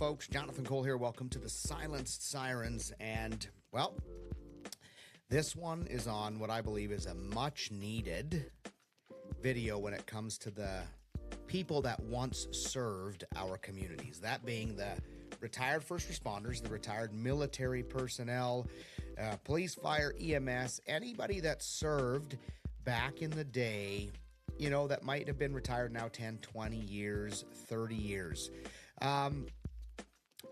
folks. Johnathon Cole here. Welcome to the Silenced Sirens. And, well, this one is on what I believe is a much-needed video when it comes to the people that once served our communities. That being the retired first responders, the retired military personnel, police, fire, EMS, anybody that served back in the day, you know, that might have been retired now 10, 20 years, 30 years.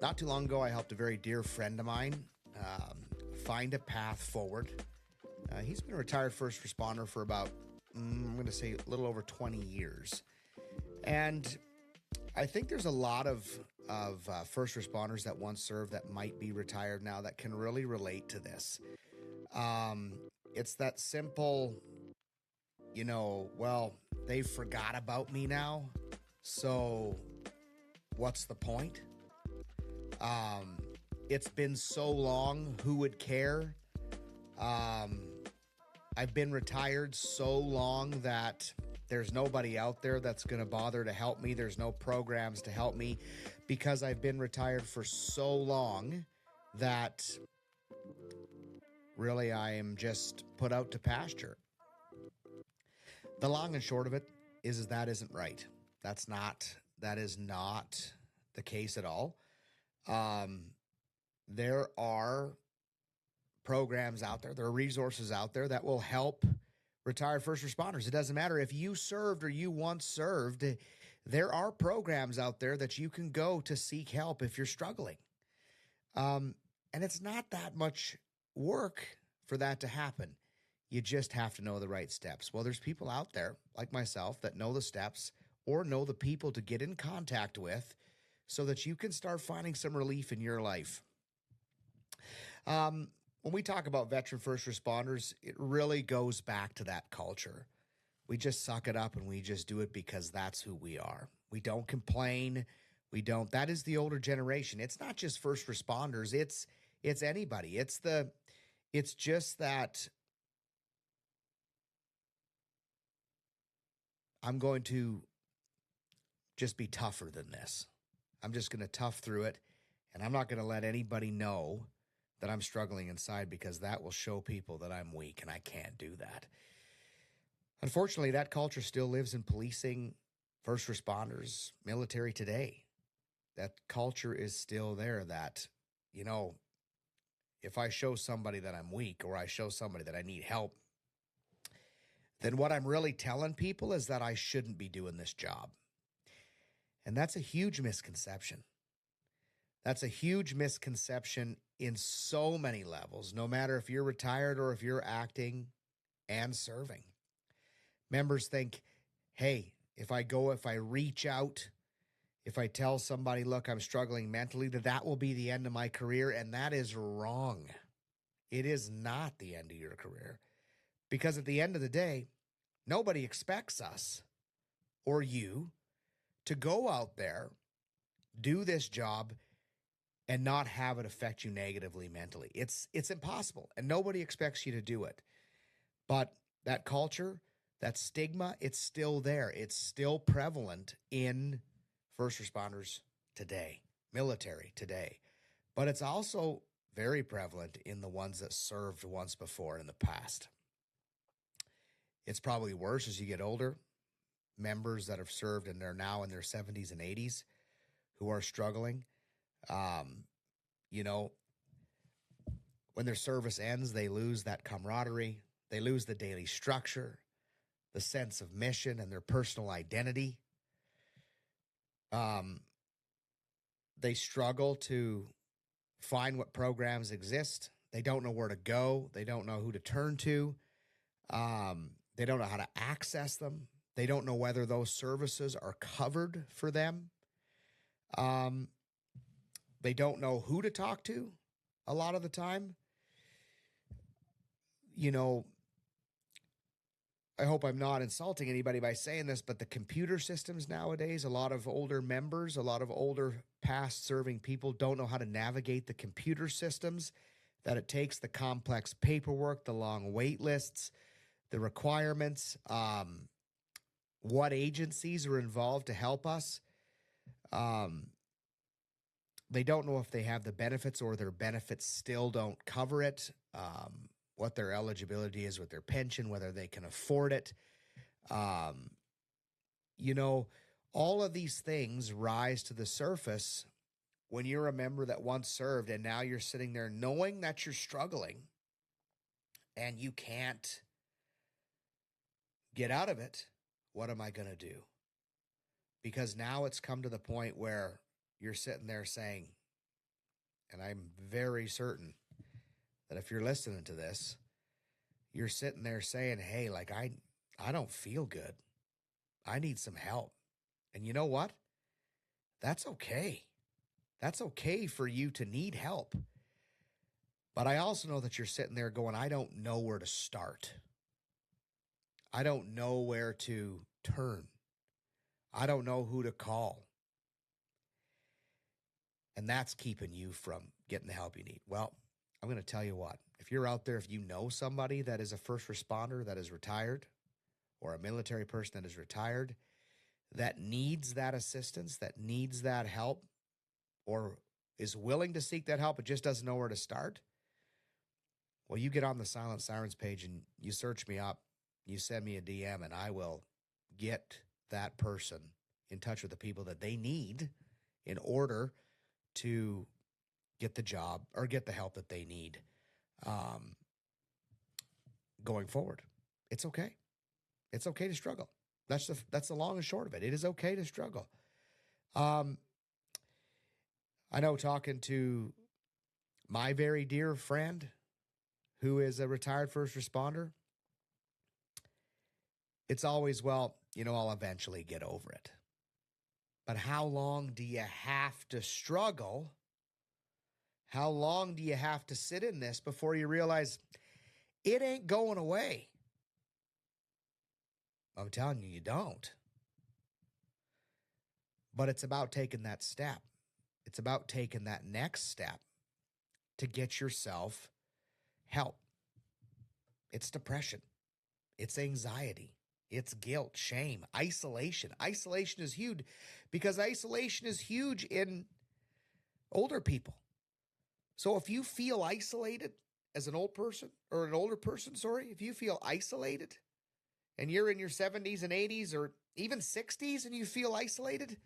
Not too long ago, I helped a very dear friend of mine find a path forward. He's been a retired first responder for about, I'm going to say a little over 20 years. And I think there's a lot of first responders that once served that might be retired now that can really relate to this. It's that simple, you know, well, they forgot about me now, so what's the point? It's been so long, who would care? I've been retired so long that there's nobody out there that's going to bother to help me. There's no programs to help me because I've been retired for so long that really I am just put out to pasture. The long and short of it is that isn't right. That is not the case at all. There are programs out there are resources out there that will help retired first responders. It doesn't matter if you served or you once served. There are programs out there that you can go to seek help if you're struggling. And it's not that much work for that to happen. You just have to know the right steps. Well, there's people out there like myself that know the steps or know the people to get in contact with so that you can start finding some relief in your life. When we talk about veteran first responders, it really goes back to that culture. We just suck it up and we just do it because that's who we are. We don't complain. That is the older generation. It's not just first responders. It's anybody. It's just that I'm going to just be tougher than this. I'm just going to tough through it, and I'm not going to let anybody know that I'm struggling inside because that will show people that I'm weak, and I can't do that. Unfortunately, that culture still lives in policing, first responders, military today. That culture is still there that, you know, if I show somebody that I'm weak or I show somebody that I need help, then what I'm really telling people is that I shouldn't be doing this job. And that's a huge misconception. That's a huge misconception in so many levels, no matter if you're retired or if you're acting and serving. Members think, hey, if I reach out, if I tell somebody, look, I'm struggling mentally, that will be the end of my career. And that is wrong. It is not the end of your career. Because at the end of the day, nobody expects us or you to go out there, do this job, and not have it affect you negatively mentally. It's impossible, and nobody expects you to do it. But that culture, that stigma, it's still there. It's still prevalent in first responders today, military today. But it's also very prevalent in the ones that served once before in the past. It's probably worse as you get older. Members that have served and they're now in their 70s and 80s who are struggling. You know, when their service ends, they lose that camaraderie. They lose the daily structure, the sense of mission, and their personal identity. They struggle to find what programs exist. They don't know where to go. They don't know who to turn to. They don't know how to access them. They don't know whether those services are covered for them. They don't know who to talk to a lot of the time. You know, I hope I'm not insulting anybody by saying this, but the computer systems nowadays, a lot of older members, a lot of older past serving people don't know how to navigate the computer systems, that it takes the complex paperwork, the long wait lists, the requirements, what agencies are involved to help us. They don't know if they have the benefits or their benefits still don't cover it, what their eligibility is with their pension, whether they can afford it. Um, you know, all of these things rise to the surface when you're a member that once served and now you're sitting there knowing that you're struggling and you can't get out of it. What am I going to do? Because now it's come to the point where you're sitting there saying, and I'm very certain that if you're listening to this, you're sitting there saying, hey, like I don't feel good. I need some help. And you know what? That's okay. That's okay for you to need help. But I also know that you're sitting there going, I don't know where to start. I don't know where to turn. I don't know who to call. And that's keeping you from getting the help you need. Well, I'm going to tell you what. If you're out there, if you know somebody that is a first responder that is retired or a military person that is retired that needs that assistance, that needs that help, or is willing to seek that help but just doesn't know where to start, well, you get on the Silenced Sirens page and you search me up, you send me a DM, and I will get that person in touch with the people that they need in order to get the job or get the help that they need going forward. It's okay. It's okay to struggle. That's the long and short of it. It is okay to struggle. I know, talking to my very dear friend who is a retired first responder, it's always, well, I'll eventually get over it. But how long do you have to struggle? How long do you have to sit in this before you realize it ain't going away? I'm telling you, you don't. But it's about taking that step. It's about taking that next step to get yourself help. It's depression. It's anxiety. It's guilt, shame, isolation. Isolation is huge because isolation is huge in older people. So if you feel isolated as an old person or an older person, if you feel isolated and you're in your 70s and 80s or even 60s and you feel isolated,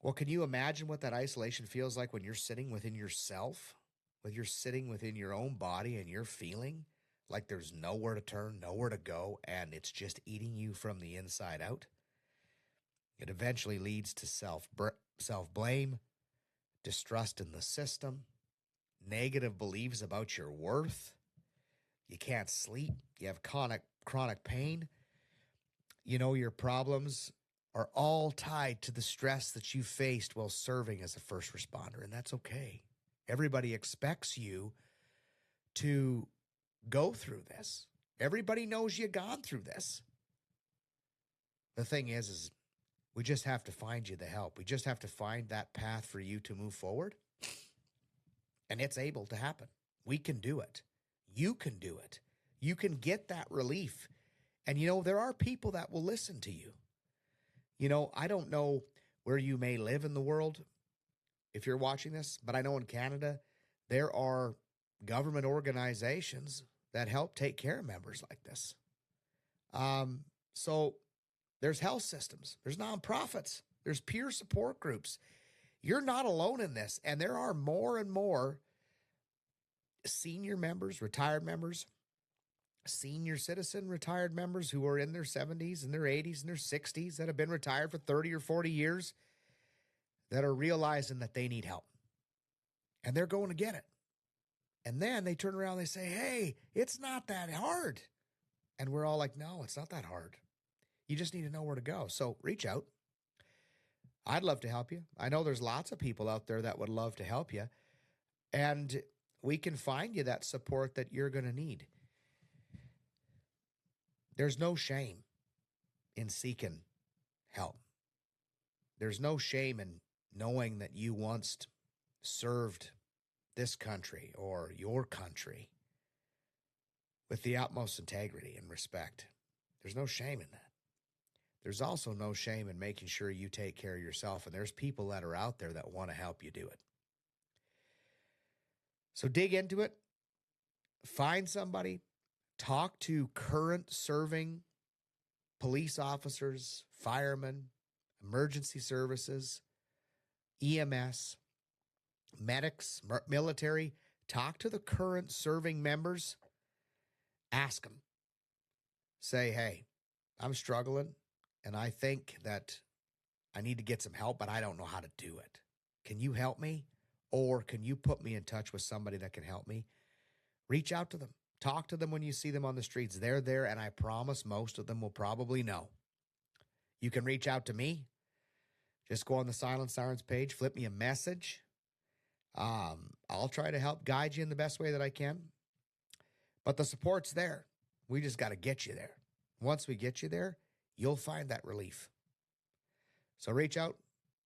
well, can you imagine what that isolation feels like when you're sitting within yourself, when you're sitting within your own body and you're feeling like there's nowhere to turn, nowhere to go, and it's just eating you from the inside out? It eventually leads to self-blame, distrust in the system, negative beliefs about your worth. You can't sleep. You have chronic pain. Your problems are all tied to the stress that you faced while serving as a first responder, and that's okay. Everybody expects you to go through this. Everybody knows you've gone through this. The thing is we just have to find you the help. We just have to find that path for you to move forward. And it's able to happen. We can do it. You can do it. You can get that relief. And, there are people that will listen to you. I don't know where you may live in the world if you're watching this, but I know in Canada, there are government organizations that help take care of members like this. So there's health systems, there's nonprofits, there's peer support groups. You're not alone in this. And there are more and more senior members, retired members, senior citizen retired members who are in their 70s and their 80s and their 60s that have been retired for 30 or 40 years that are realizing that they need help. And they're going to get it. And then they turn around and they say, hey, it's not that hard. And we're all like, no, it's not that hard. You just need to know where to go. So reach out. I'd love to help you. I know there's lots of people out there that would love to help you. And we can find you that support that you're going to need. There's no shame in seeking help. There's no shame in knowing that you once served this country or your country with the utmost integrity and respect. There's no shame in that. there's also no shame in making sure you take care of yourself. And there's people that are out there that want to help you do it. So dig into it. Find somebody. Talk to current serving police officers, firemen, emergency services, EMS, medics, military. Talk to the current serving members. Ask them. Say, hey, I'm struggling, and I think that I need to get some help, but I don't know how to do it. Can you help me? Or can you put me in touch with somebody that can help me? Reach out to them. Talk to them when you see them on the streets. They're there, and I promise most of them will probably know. You can reach out to me. Just go on the Silenced Sirens page, flip me a message. I'll try to help guide you in the best way that I can. But the support's there. We just got to get you there. Once we get you there, you'll find that relief. So reach out,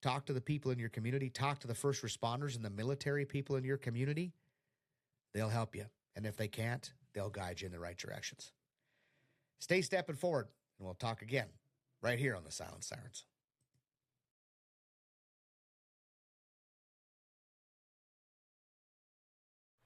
talk to the people in your community, talk to the first responders and the military people in your community. They'll help you. And if they can't, they'll guide you in the right directions. Stay stepping forward, and we'll talk again right here on the Silenced Sirens.